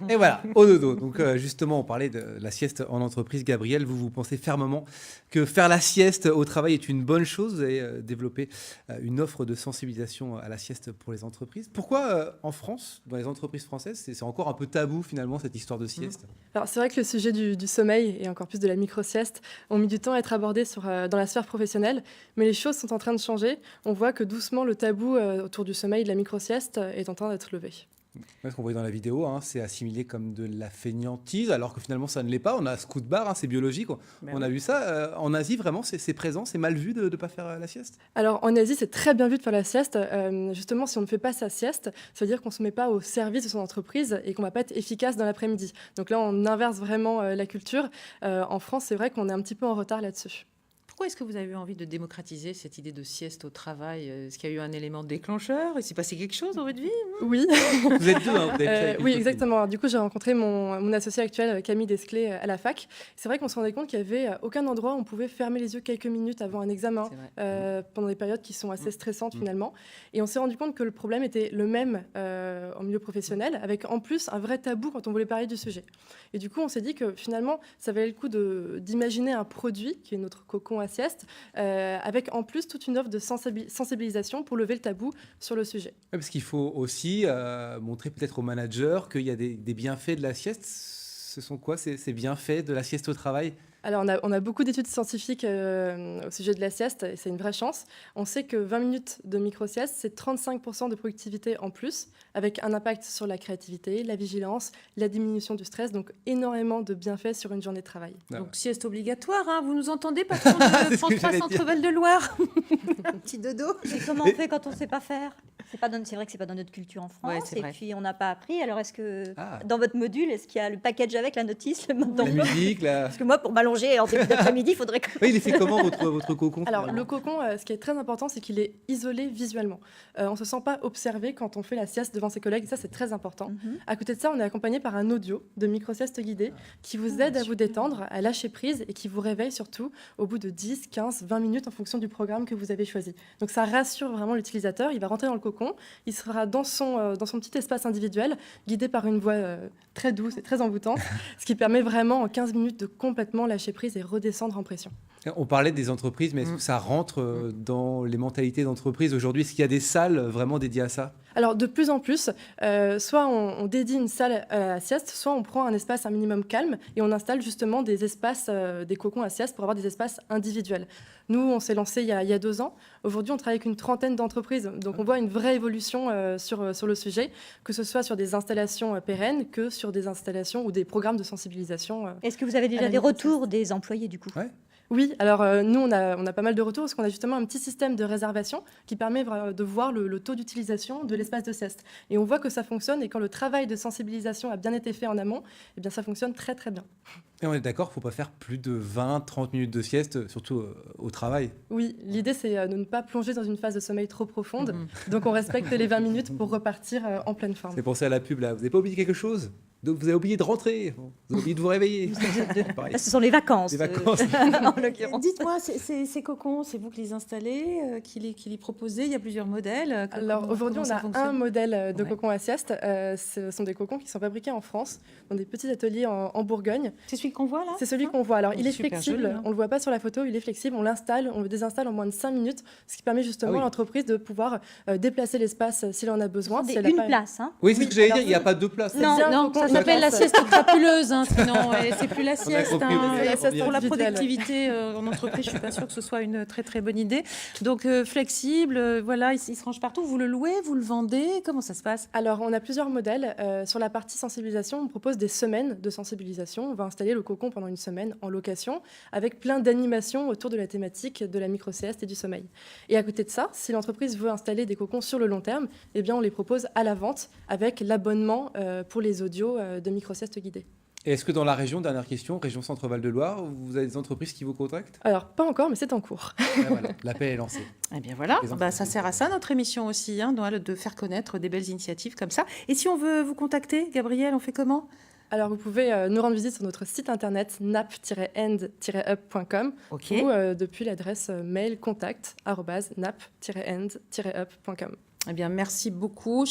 Et voilà, au dodo. Donc justement, on parlait de la sieste en entreprise. Gabriel, vous pensez fermement que faire la sieste au travail est une bonne chose. Vous avez développé une offre de sensibilisation à la sieste pour les entreprises. Pourquoi en France, dans les entreprises françaises, c'est encore un peu tabou finalement cette histoire de sieste? Alors, c'est vrai que le sujet du sommeil et encore plus de la micro-sieste ont mis du temps à être abordés dans la sphère professionnelle, mais les choses sont en train de changer. On voit que doucement, le tabou autour du sommeil et de la micro-sieste est en train d'être levé. Ce qu'on voyait dans la vidéo, c'est assimilé comme de la fainéantise, alors que finalement ça ne l'est pas. On a ce coup de barre, c'est biologique. On a vu ça. En Asie, vraiment, c'est présent, c'est mal vu de ne pas faire la sieste? Alors, en Asie, c'est très bien vu de faire la sieste. Justement, si on ne fait pas sa sieste, ça veut dire qu'on ne se met pas au service de son entreprise et qu'on ne va pas être efficace dans l'après-midi. Donc là, on inverse vraiment la culture. En France, c'est vrai qu'on est un petit peu en retard là-dessus. Pourquoi est-ce que vous avez eu envie de démocratiser cette idée de sieste au travail? Est-ce qu'il y a eu un élément déclencheur? Il s'est passé quelque chose dans votre vie? Oui. Vous êtes deux, vous avez fait Oui, exactement. Alors, du coup, j'ai rencontré mon associé actuel, Camille Desclés, à la fac. C'est vrai qu'on se rendait compte qu'il n'y avait aucun endroit où on pouvait fermer les yeux quelques minutes avant un examen, pendant des périodes qui sont assez stressantes finalement. Et on s'est rendu compte que le problème était le même en milieu professionnel, avec en plus un vrai tabou quand on voulait parler du sujet. Et du coup, on s'est dit que finalement, ça valait le coup d'imaginer un produit, qui est notre cocon à sieste, avec en plus toute une offre de sensibilisation pour lever le tabou sur le sujet. Parce qu'il faut aussi montrer peut-être aux managers qu'il y a des bienfaits de la sieste. Ce sont quoi ces bienfaits de la sieste au travail? Alors, on a beaucoup d'études scientifiques au sujet de la sieste, et c'est une vraie chance. On sait que 20 minutes de micro-sieste, c'est 35% de productivité en plus, avec un impact sur la créativité, la vigilance, la diminution du stress, donc énormément de bienfaits sur une journée de travail. Donc, sieste obligatoire, vous nous entendez, patron de France 3 Centre-Val de Loire? Un petit dodo. Et comment on fait quand on ne sait pas faire? C'est vrai que c'est pas dans notre culture en France, et puis on n'a pas appris. Alors, est-ce que dans votre module, est-ce qu'il y a le package avec la notice, le mode d'emploi? La musique, Parce que moi, pour m'allonger en début d'après-midi, il faudrait que... Oui, il est fait comment votre cocon? Alors, le cocon, ce qui est très important, c'est qu'il est isolé visuellement. On ne se sent pas observé quand on fait la sieste devant ses collègues, et ça, c'est très important. À côté de ça, on est accompagné par un audio de micro-sieste guidée qui vous aide à vous détendre, à lâcher prise et qui vous réveille surtout au bout de 10, 15, 20 minutes en fonction du programme que vous avez choisi. Donc, ça rassure vraiment l'utilisateur. Il va rentrer dans le cocon, il sera dans son petit espace individuel, guidé par une voix très douce et très envoûtante, ce qui permet vraiment en 15 minutes de complètement lâcher prise et redescendre en pression. On parlait des entreprises, mais est-ce que ça rentre dans les mentalités d'entreprise aujourd'hui? Est-ce qu'il y a des salles vraiment dédiées à ça? Alors, de plus en plus, soit on dédie une salle à la sieste, soit on prend un espace un minimum calme et on installe justement des espaces, des cocons à sieste pour avoir des espaces individuels. Nous, on s'est lancé il y a 2 ans. Aujourd'hui, on travaille avec une trentaine d'entreprises. Donc, on voit une vraie évolution sur le sujet, que ce soit sur des installations pérennes que sur des installations ou des programmes de sensibilisation. Est-ce que vous avez déjà des retours des employés, du coup? Oui, alors nous, on a pas mal de retours parce qu'on a justement un petit système de réservation qui permet de voir le taux d'utilisation de l'espace de sieste. Et on voit que ça fonctionne et quand le travail de sensibilisation a bien été fait en amont, eh bien, ça fonctionne très, très bien. Et on est d'accord qu'il ne faut pas faire plus de 20-30 minutes de sieste, surtout au travail. Oui, l'idée, c'est de ne pas plonger dans une phase de sommeil trop profonde. Donc, on respecte les 20 minutes pour repartir en pleine forme. C'est pensé à la pub, là. Vous n'avez pas oublié quelque chose? Donc, vous avez oublié de rentrer, vous avez oublié de vous réveiller. Là, ce sont les vacances. Les vacances. En l'occurrence. Dites-moi, ces cocons, c'est vous qui les installez, qui les proposez? Il y a plusieurs modèles. Alors aujourd'hui, on a un modèle de cocon à sieste. Ce sont des cocons qui sont fabriqués en France, dans des petits ateliers en Bourgogne. C'est celui qu'on voit là? C'est celui qu'on voit. Alors il est flexible, joli, on ne le voit pas sur la photo, il est flexible, on l'installe, on le désinstalle en moins de 5 minutes, ce qui permet justement à l'entreprise de pouvoir déplacer l'espace s'il en a besoin. Si une place. Oui, c'est ce que j'allais dire, il n'y a pas 2 places. Non, ça s'appelle la sieste crapuleuse, sinon c'est plus la sieste. Pour la productivité en entreprise, je ne suis pas sûre que ce soit une très très bonne idée. Donc flexible, voilà, il se range partout. Vous le louez, vous le vendez? Comment ça se passe? Alors on a plusieurs modèles. Sur la partie sensibilisation, on propose des semaines de sensibilisation. On va installer le cocon pendant une semaine en location avec plein d'animations autour de la thématique de la micro-sieste et du sommeil. Et à côté de ça, si l'entreprise veut installer des cocons sur le long terme, eh bien on les propose à la vente avec l'abonnement pour les audios de micro-sieste guidée. Et est-ce que dans la région, dernière question, région Centre-Val de Loire, vous avez des entreprises qui vous contactent? Alors, pas encore, mais c'est en cours. Voilà, l'appel est lancé. Eh bien voilà, ça sert à ça notre émission aussi, de faire connaître des belles initiatives comme ça. Et si on veut vous contacter, Gabrielle, on fait comment? Alors, vous pouvez nous rendre visite sur notre site internet nap-end-up.com ou depuis l'adresse mail contact@nap-end-up.com. Eh bien, merci beaucoup.